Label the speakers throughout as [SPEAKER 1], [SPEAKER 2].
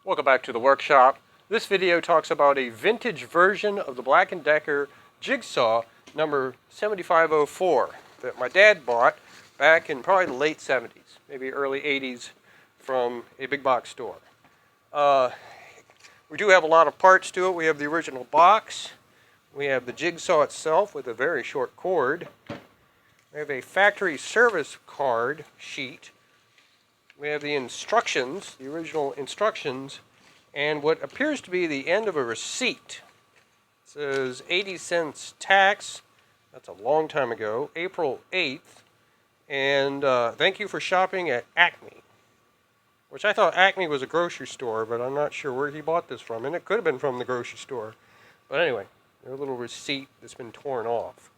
[SPEAKER 1] Welcome back to the workshop. This video talks about a vintage version of the Black & Decker Jig Saw number 7504 that my dad bought back in probably the late 70s, maybe early 80s from a big box store. We do have a lot of parts to it. We have the original box. We have the jig saw itself with a very short cord. We have a factory service card sheet. We have the instructions, the original instructions, and what appears to be the end of a receipt. It says 80 cents tax. That's a long time ago, April 8th. And thank you for shopping at Acme, which I thought Acme was a grocery store, but I'm not sure where he bought this from. And it could have been from the grocery store. But anyway, there's a little receipt that's been torn off.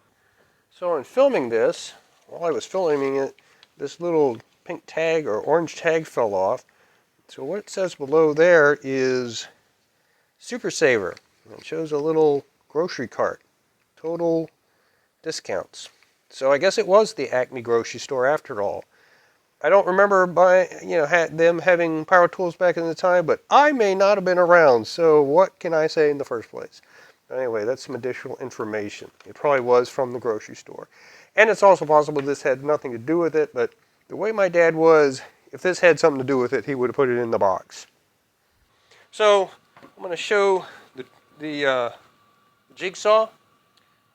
[SPEAKER 1] So in filming this, while I was filming it, this little pink tag or orange tag fell off. So what it says below there is Super Saver. It shows a little grocery cart, total discounts. So I guess it was the Acme grocery store after all. I don't remember them having power tools back in the time, but I may not have been around. So what can I say in the first place? Anyway, that's some additional information. It probably was from the grocery store. And it's also possible this had nothing to do with it, but the way my dad was, if this had something to do with it, he would have put it in the box. So I'm going to show the jigsaw,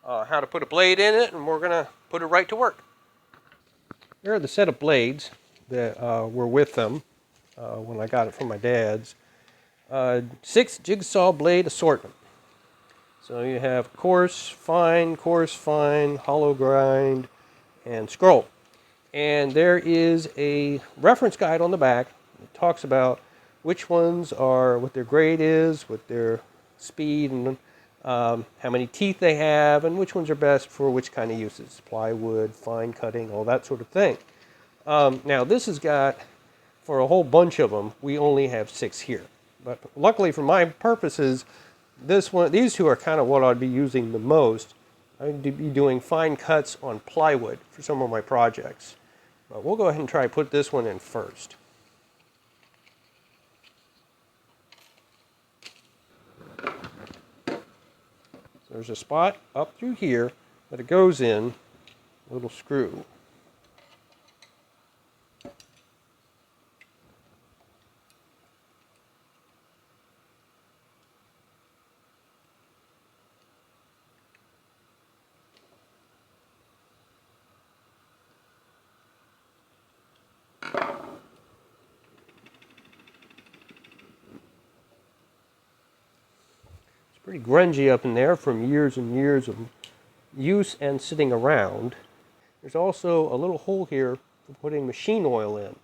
[SPEAKER 1] how to put a blade in it, and we're going to put it right to work. Here are the set of blades that were with them when I got it from my dad's. 6 jigsaw blade assortment. So you have coarse, fine, hollow grind, and scroll. And there is a reference guide on the back that talks about which ones are, what their grade is, what their speed, and how many teeth they have, and which ones are best for which kind of uses. Plywood, fine cutting, all that sort of thing. Now this has got, for a whole bunch of them, we only have 6 here. But luckily for my purposes, these two are kind of what I'd be using the most. I'd be doing fine cuts on plywood for some of my projects. But we'll go ahead and try to put this one in first. So there's a spot up through here that it goes in, a little screw. Pretty grungy up in there from years and years of use and sitting around. There's also a little hole here for putting machine oil in,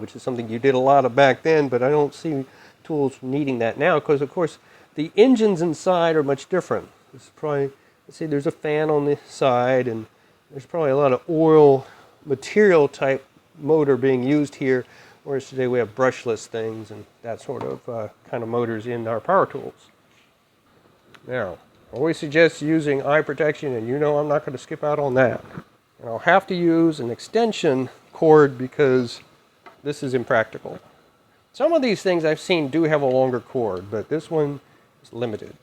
[SPEAKER 1] which is something you did a lot of back then, but I don't see tools needing that now because, of course, the engines inside are much different. This is probably, let's see, there's a fan on the side, and there's probably a lot of oil material type motor being used here, whereas today we have brushless things and that sort of kind of motors in our power tools. Now, I always suggest using eye protection, and you know I'm not going to skip out on that. And I'll have to use an extension cord because this is impractical. Some of these things I've seen do have a longer cord, but this one is limited.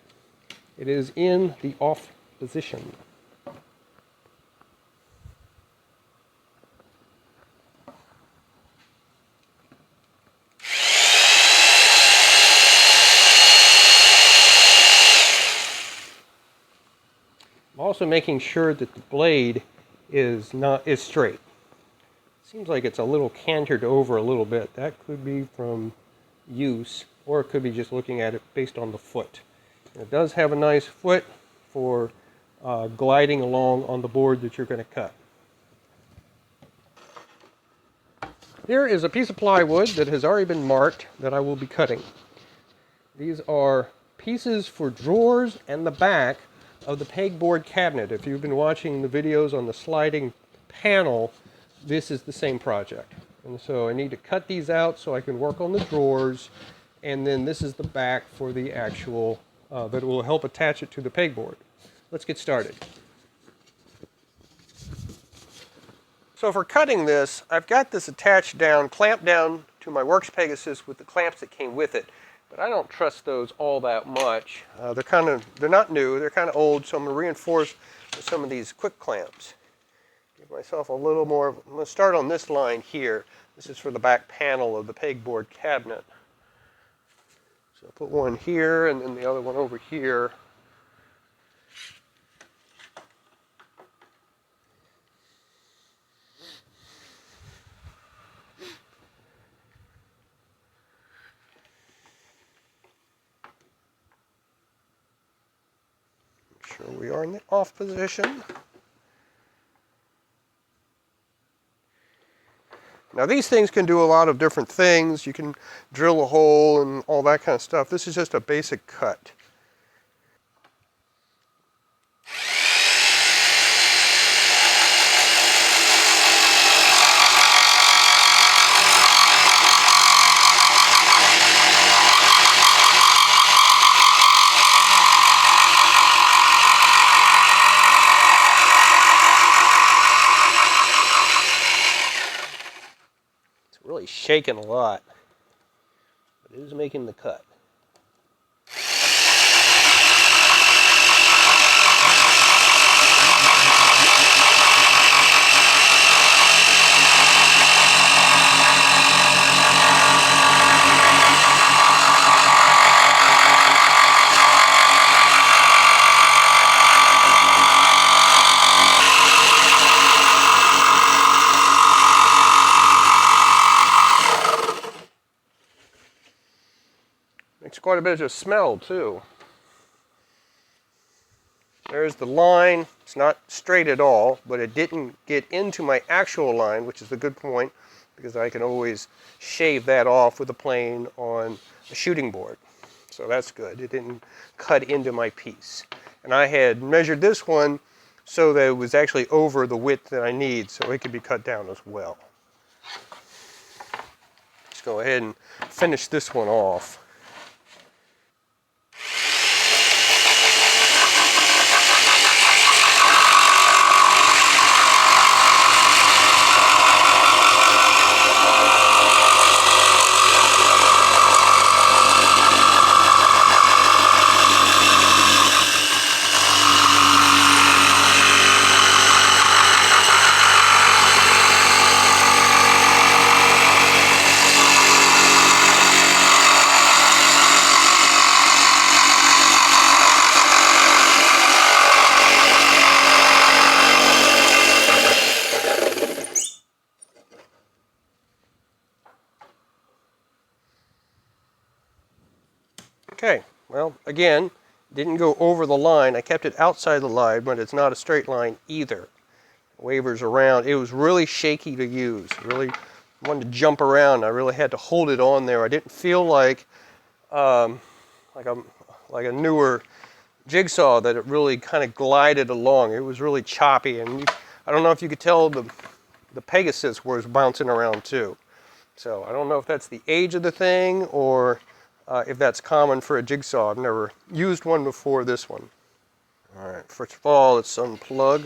[SPEAKER 1] It is in the off position. Also making sure that the blade is straight. Seems like it's a little cantered over a little bit. That could be from use, or it could be just looking at it based on the foot. And it does have a nice foot for gliding along on the board that you're going to cut. Here is a piece of plywood that has already been marked that I will be cutting. These are pieces for drawers and the back of the pegboard cabinet. If you've been watching the videos on the sliding panel, this is the same project. And so I need to cut these out so I can work on the drawers, and then this is the back for the actual, that will help attach it to the pegboard. Let's get started. So for cutting this, I've got this attached down, clamped down to my Works Pegasus with the clamps that came with it. But I don't trust those all that much. They're not new, they're kind of old, so I'm going to reinforce with some of these quick clamps. Give myself a little more. I'm going to start on this line here. This is for the back panel of the pegboard cabinet. So I'll put one here and then the other one over here. Make sure we are in the off position. Now these things can do a lot of different things. You can drill a hole and all that kind of stuff. This is just a basic cut. Really shaking a lot, but it is making the cut. Makes quite a bit of smell too. There's the line. It's not straight at all, but it didn't get into my actual line, which is a good point because I can always shave that off with a plane on a shooting board. So that's good. It didn't cut into my piece. And I had measured this one so that it was actually over the width that I need, so it could be cut down as well. Let's go ahead and finish this one off. Okay, well, again, didn't go over the line. I kept it outside the line, but it's not a straight line either. It wavers around. It was really shaky to use. Really wanted to jump around. I really had to hold it on there. I didn't feel like a newer Jig Saw that it really kind of glided along. It was really choppy, and I don't know if you could tell the Pegasus was bouncing around too. So I don't know if that's the age of the thing or if that's common for a Jig Saw. I've never used one before this one. All right, first of all, let's plug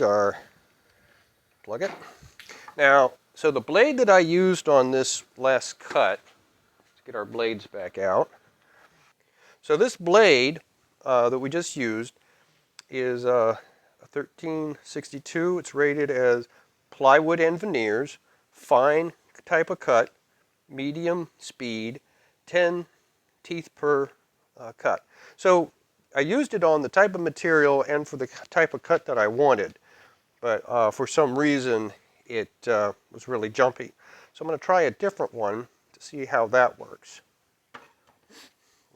[SPEAKER 1] it. Now, so the blade that I used on this last cut, let's get our blades back out. So this blade that we just used is a 1362. It's rated as plywood and veneers, fine type of cut, medium speed, 10 teeth per cut. So I used it on the type of material and for the type of cut that I wanted, but for some reason it was really jumpy. So I'm going to try a different one to see how that works.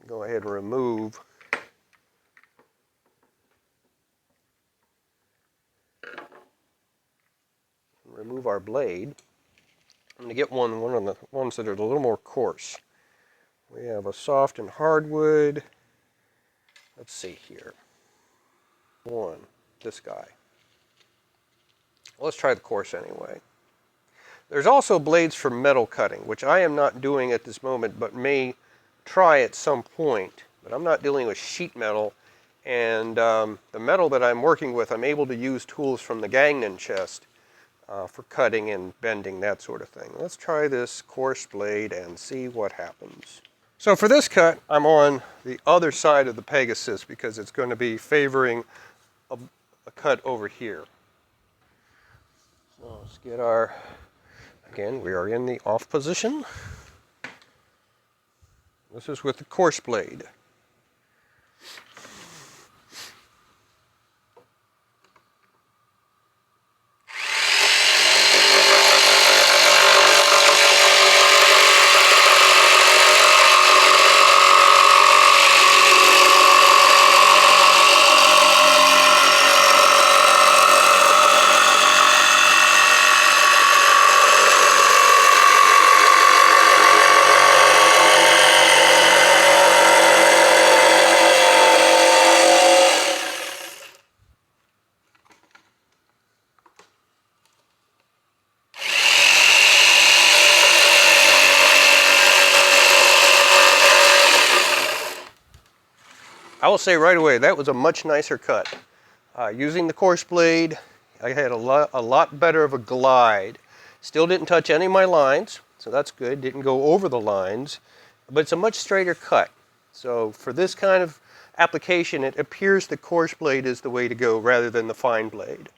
[SPEAKER 1] Go ahead and remove our blade. I'm going to get one of the ones that are a little more coarse. We have a soft and hardwood. Let's see here. This guy. Let's try the coarse anyway. There's also blades for metal cutting, which I am not doing at this moment, but may try at some point. But I'm not dealing with sheet metal, and the metal that I'm working with, I'm able to use tools from the Gagnon chest for cutting and bending, that sort of thing. Let's try this coarse blade and see what happens. So for this cut, I'm on the other side of the Pegasus because it's going to be favoring a cut over here. So let's get our, again, we are in the off position. This is with the coarse blade. I will say right away, that was a much nicer cut. Using the coarse blade, I had a lot better of a glide. Still didn't touch any of my lines, so that's good. Didn't go over the lines, but it's a much straighter cut. So for this kind of application, it appears the coarse blade is the way to go rather than the fine blade.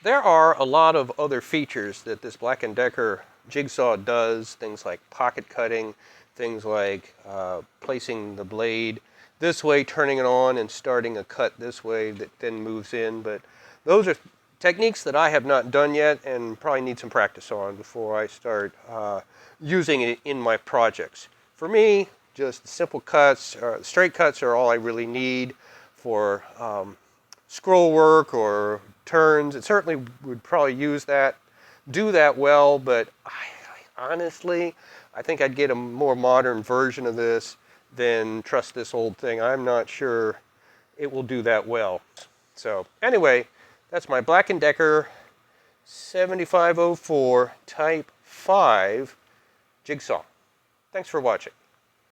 [SPEAKER 1] There are a lot of other features that this Black & Decker jigsaw does, things like pocket cutting, things like placing the blade this way, turning it on and starting a cut this way that then moves in. But those are techniques that I have not done yet and probably need some practice on before I start using it in my projects. For me, just simple cuts, straight cuts are all I really need for scroll work or turns. It certainly would probably do that well, but honestly, I think I'd get a more modern version of this than trust this old thing. I'm not sure it will do that well. So anyway, that's my Black & Decker 7504 Type 5 jigsaw. Thanks for watching.